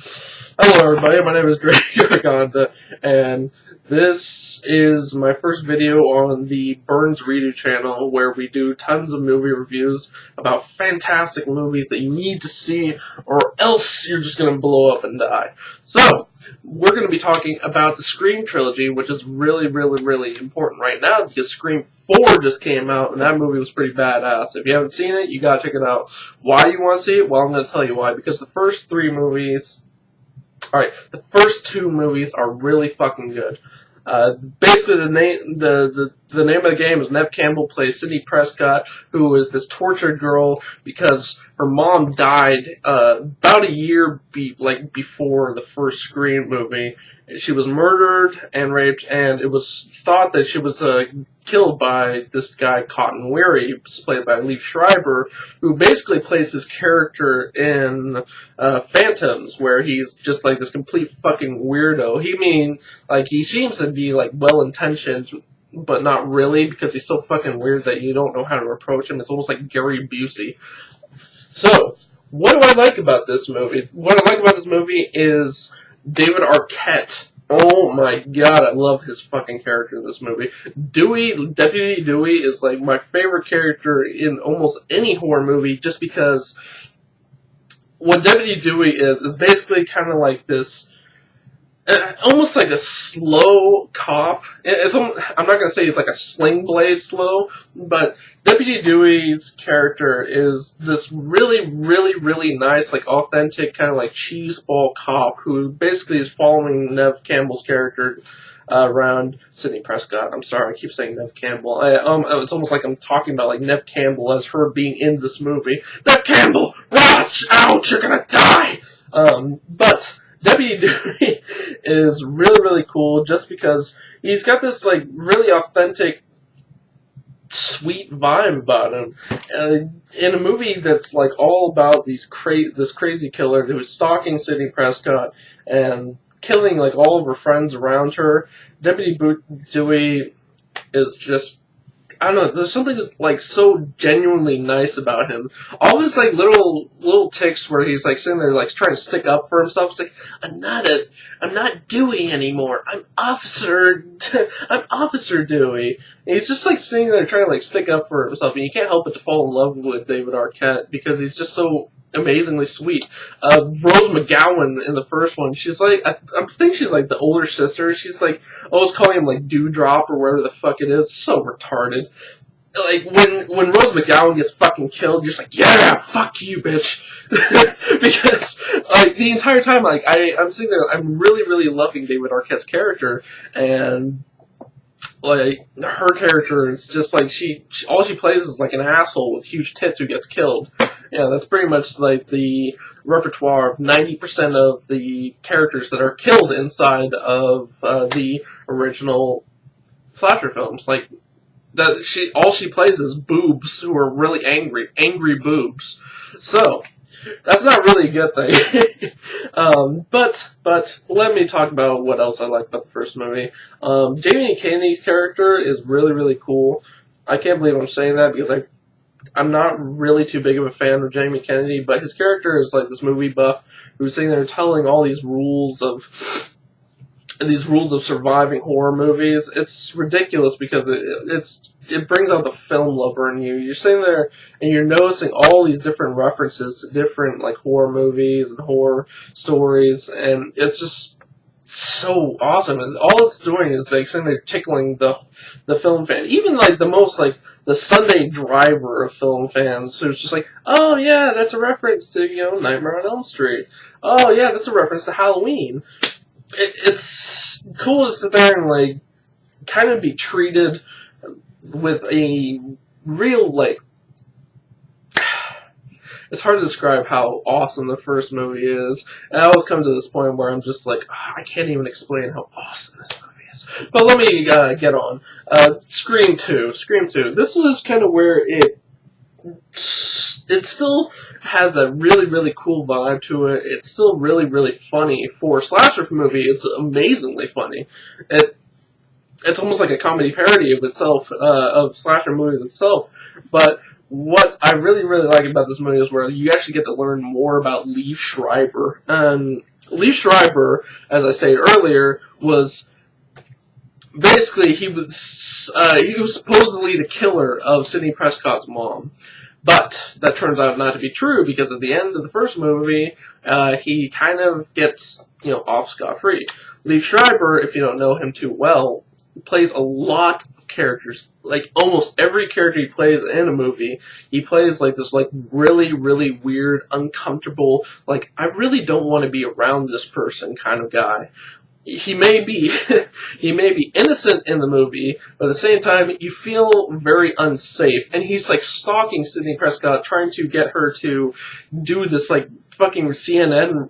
Hello everybody, my name is gregarganda, and this is my first video on the Burns Redo channel, where we do tons of movie reviews about fantastic movies that you need to see, or else you're just going to blow up and die. So, we're going to be talking about the Scream trilogy, which is really important right now, because Scream 4 just came out, and that movie was pretty badass. If you haven't seen it, you gotta check it out. Why do you want to see it? Well, I'm going to tell you why. Because the first two movies are really fucking good. Basically, the name of the game is Neve Campbell plays Sidney Prescott, who is this tortured girl because her mom died about a year before the first Scream movie. She was murdered and raped, and it was thought that she was killed by this guy Cotton Weary, played by Liev Schreiber, who basically plays his character in Phantoms, where he's just like this complete fucking weirdo. He seems to be like well-intentioned, but not really, because he's so fucking weird that you don't know how to approach him. It's almost like Gary Busey. So, what do I like about this movie? What I like about this movie is David Arquette. Oh my god, I love his fucking character in this movie. Deputy Dewey is like my favorite character in almost any horror movie, just because what Deputy Dewey is basically kind of like this, almost like a slow cop. I'm not going to say he's like a sling blade slow, but Deputy Dewey's character is this really nice, like authentic kind of like cheeseball cop who basically is following Neve Campbell's character around. Sidney Prescott. I'm sorry, I keep saying Neve Campbell. It's almost like I'm talking about like Neve Campbell as her being in this movie. Neve Campbell, watch out, you're gonna die. But Deputy Dewey is really cool just because he's got this like really authentic, sweet vibe about him. In a movie that's like all about this crazy killer who's stalking Sidney Prescott and killing like all of her friends around her, Deputy Dewey is just, I don't know, there's something just like so genuinely nice about him. All his like little tics where he's like sitting there like trying to stick up for himself. It's like, I'm not Dewey anymore. I'm Officer Dewey. And he's just like sitting there trying to like stick up for himself, and you can't help but to fall in love with David Arquette because he's just so amazingly sweet. Rose McGowan in the first one, she's like, I think she's like the older sister. She's like always calling him like Dewdrop or whatever the fuck it is. So retarded. Like when Rose McGowan gets fucking killed, you're just like, yeah, fuck you, bitch. Because like the entire time, like I'm sitting there, I'm really loving David Arquette's character, and like her character is just like all she plays is like an asshole with huge tits who gets killed. Yeah, that's pretty much like the repertoire of 90% of the characters that are killed inside of the original slasher films. Like all she plays is boobs who are really angry boobs. So that's not really a good thing. But let me talk about what else I like about the first movie. Jamie Kennedy's character is really cool. I can't believe I'm saying that because I'm not really too big of a fan of Jamie Kennedy, but his character is like this movie buff who's sitting there telling all these rules of surviving horror movies. It's ridiculous because it brings out the film lover in you. You're sitting there and you're noticing all these different references to different like horror movies and horror stories, and it's just so awesome. All it's doing is like sitting there tickling the film fan, even like the most like the Sunday driver of film fans, who's just like, oh yeah, that's a reference to Nightmare on Elm Street. Oh yeah, that's a reference to Halloween. It's cool to sit there and like kind of be treated with a real like. It's hard to describe how awesome the first movie is, and I always come to this point where I'm just like, I can't even explain how awesome this movie is. But let me get on. Scream 2. This was kind of where it still has a really cool vibe to it. It's still really funny. For a slasher movie, it's amazingly funny. It's almost like a comedy parody of itself, of slasher movies itself. But what I really like about this movie is where you actually get to learn more about Liev Schreiber. Lee Schreiber, as I said earlier, was basically he was supposedly the killer of Sidney Prescott's mom. But that turns out not to be true because at the end of the first movie, he kind of gets, off scot-free. Lee Schreiber, if you don't know him too well, plays a lot of characters. Like almost every character he plays in a movie, he plays like this really, really weird, uncomfortable, I really don't want to be around this person kind of guy. He may be he may be innocent in the movie, but at the same time you feel very unsafe. And he's stalking Sidney Prescott, trying to get her to do this fucking CNN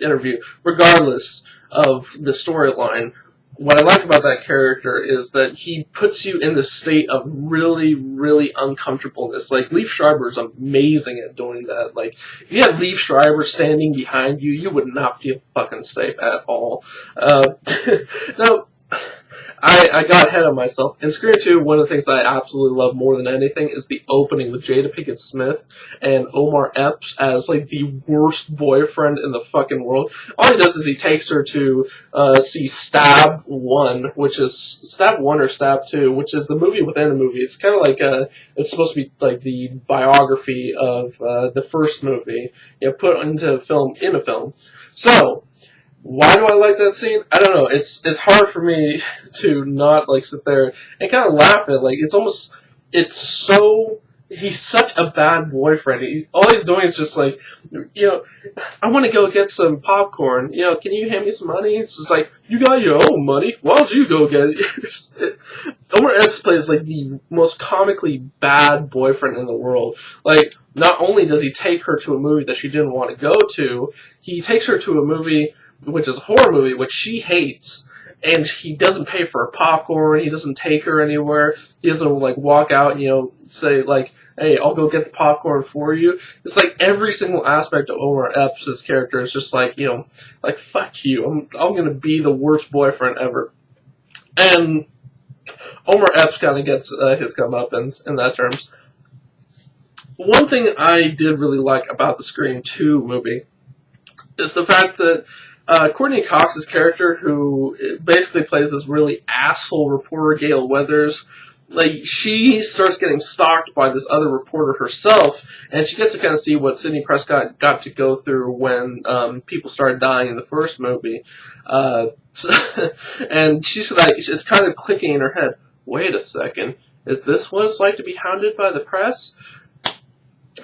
interview, regardless of the storyline. What I like about that character is that he puts you in this state of really, really uncomfortableness. Leif Schreiber is amazing at doing that. If you had Leif Schreiber standing behind you, you would not feel fucking safe at all. Now, I got ahead of myself. In Scream 2, one of the things that I absolutely love more than anything is the opening with Jada Pinkett Smith and Omar Epps as the worst boyfriend in the fucking world. All he does is he takes her to see Stab 1, which is Stab 1 or Stab 2, which is the movie within the movie. It's kind of it's supposed to be the biography of the first movie, put into film in a film. So, why do I like that scene? I don't know. It's hard for me to not sit there and kind of laugh at he's such a bad boyfriend. All he's doing is just I want to go get some popcorn. Can you hand me some money? It's just you got your own money. Why don't you go get it? Omar Epps plays the most comically bad boyfriend in the world. Not only does he take her to a movie that she didn't want to go to, he takes her to a movie which is a horror movie, which she hates, and he doesn't pay for her popcorn, he doesn't take her anywhere, he doesn't, walk out and, say, hey, I'll go get the popcorn for you. It's every single aspect of Omar Epps' character is just fuck you, I'm gonna be the worst boyfriend ever. And Omar Epps kind of gets his comeuppance in that terms. One thing I did really like about the Scream 2 movie is the fact that Courtney Cox's character, who basically plays this really asshole reporter, Gail Weathers, she starts getting stalked by this other reporter herself, and she gets to kind of see what Sidney Prescott got to go through when people started dying in the first movie. And she's it's kind of clicking in her head, wait a second, is this what it's like to be hounded by the press?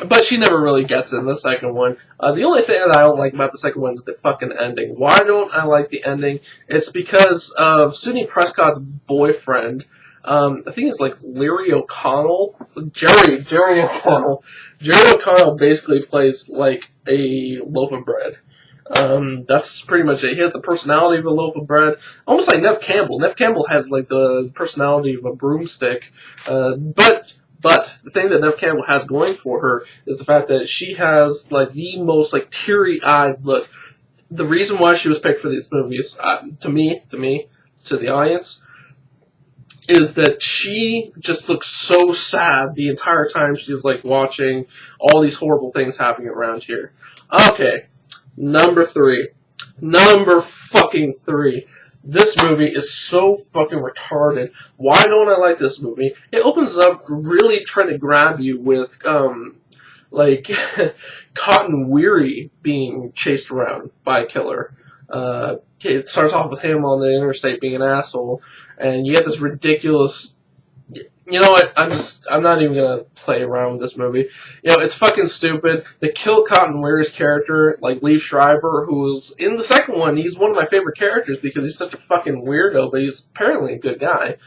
But she never really gets it in the second one. The only thing that I don't like about the second one is the fucking ending. Why don't I like the ending? It's because of Sidney Prescott's boyfriend. I think it's Larry O'Connell. Jerry O'Connell. Jerry O'Connell basically plays a loaf of bread. That's pretty much it. He has the personality of a loaf of bread. Almost like Neve Campbell. Neve Campbell has the personality of a broomstick. But the thing that Neve Campbell has going for her is the fact that she has the most teary-eyed look. The reason why she was picked for these movies, to the audience, is that she just looks so sad the entire time she's watching all these horrible things happening around here. Okay, number fucking three. This movie is so fucking retarded. Why don't I like this movie? It opens up really trying to grab you with, Cotton Weary being chased around by a killer. It starts off with him on the interstate being an asshole, and you get this ridiculous... You know what? I'm not even gonna play around with this movie. It's fucking stupid. They kill Cotton Weary's character, Lee Schreiber, who's in the second one. He's one of my favorite characters because he's such a fucking weirdo, but he's apparently a good guy.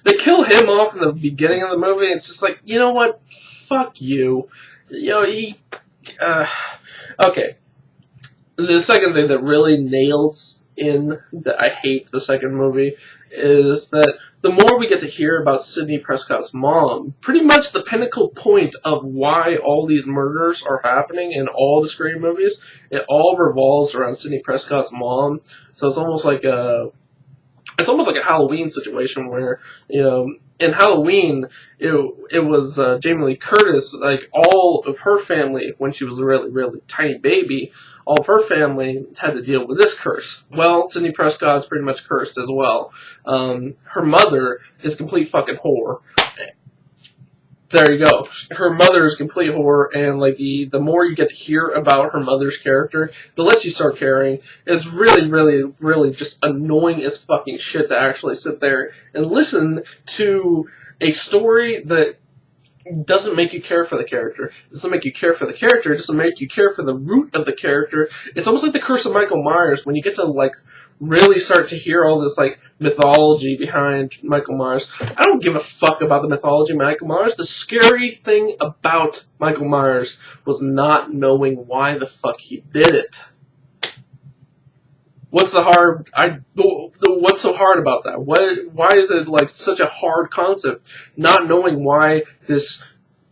They kill him off in the beginning of the movie. And it's just you know what? Fuck you. Okay. The second thing that really nails in that I hate the second movie is that the more we get to hear about Sidney Prescott's mom, pretty much the pinnacle point of why all these murders are happening in all the Scream movies, it all revolves around Sidney Prescott's mom. So it's almost like a Halloween situation where, in Halloween, it was Jamie Lee Curtis. Like all of her family, when she was a really really tiny baby, all of her family had to deal with this curse. Well, Sidney Prescott's pretty much cursed as well. Her mother is complete fucking whore. There you go. Her mother is complete horror, and like the more you get to hear about her mother's character, the less you start caring. It's really, really, really just annoying as fucking shit to actually sit there and listen to a story that doesn't make you care for the character. It doesn't make you care for the character. It doesn't make you care for the root of the character. It's almost like the Curse of Michael Myers when you get to like really start to hear all this like mythology behind Michael Myers. I don't give a fuck about the mythology of Michael Myers. The scary thing about Michael Myers was not knowing why the fuck he did it. What's the hard? What's so hard about that? Why is it like such a hard concept? Not knowing why this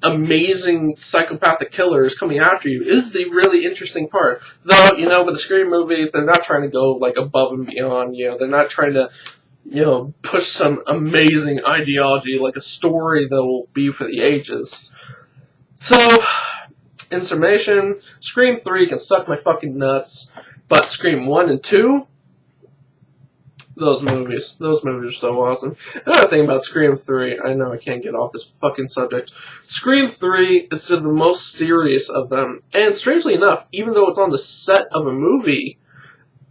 amazing psychopathic killer is coming after you is the really interesting part. Though, you know, with the Scream movies, they're not trying to go like above and beyond. You know, they're not trying to, you know, push some amazing ideology like a story that will be for the ages. So, in summation, Scream 3 can suck my fucking nuts. But Scream 1 and 2, those movies are so awesome. Another thing about Scream 3, I know I can't get off this fucking subject. Scream 3 is the most serious of them. And strangely enough, even though it's on the set of a movie,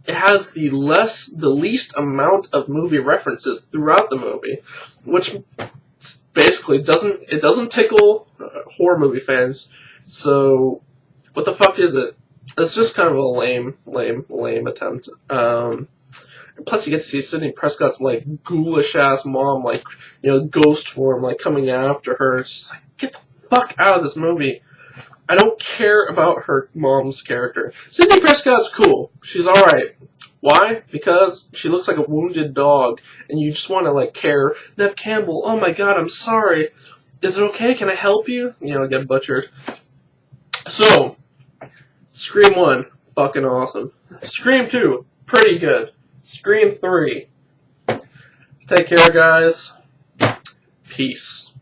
it has the least amount of movie references throughout the movie. Which basically doesn't tickle horror movie fans. So, what the fuck is it? It's just kind of a lame attempt. Plus, you get to see Sidney Prescott's like ghoulish ass mom, like, you know, ghost form, like coming after her. It's just like, get the fuck out of this movie. I don't care about her mom's character. Sidney Prescott's cool. She's all right. Why? Because she looks like a wounded dog, and you just want to like care. Neve Campbell, oh my god, I'm sorry. Is it okay? Can I help you? You know, get butchered. So. Scream 1, fucking awesome. Scream 2, pretty good. Scream 3, take care, guys. Peace.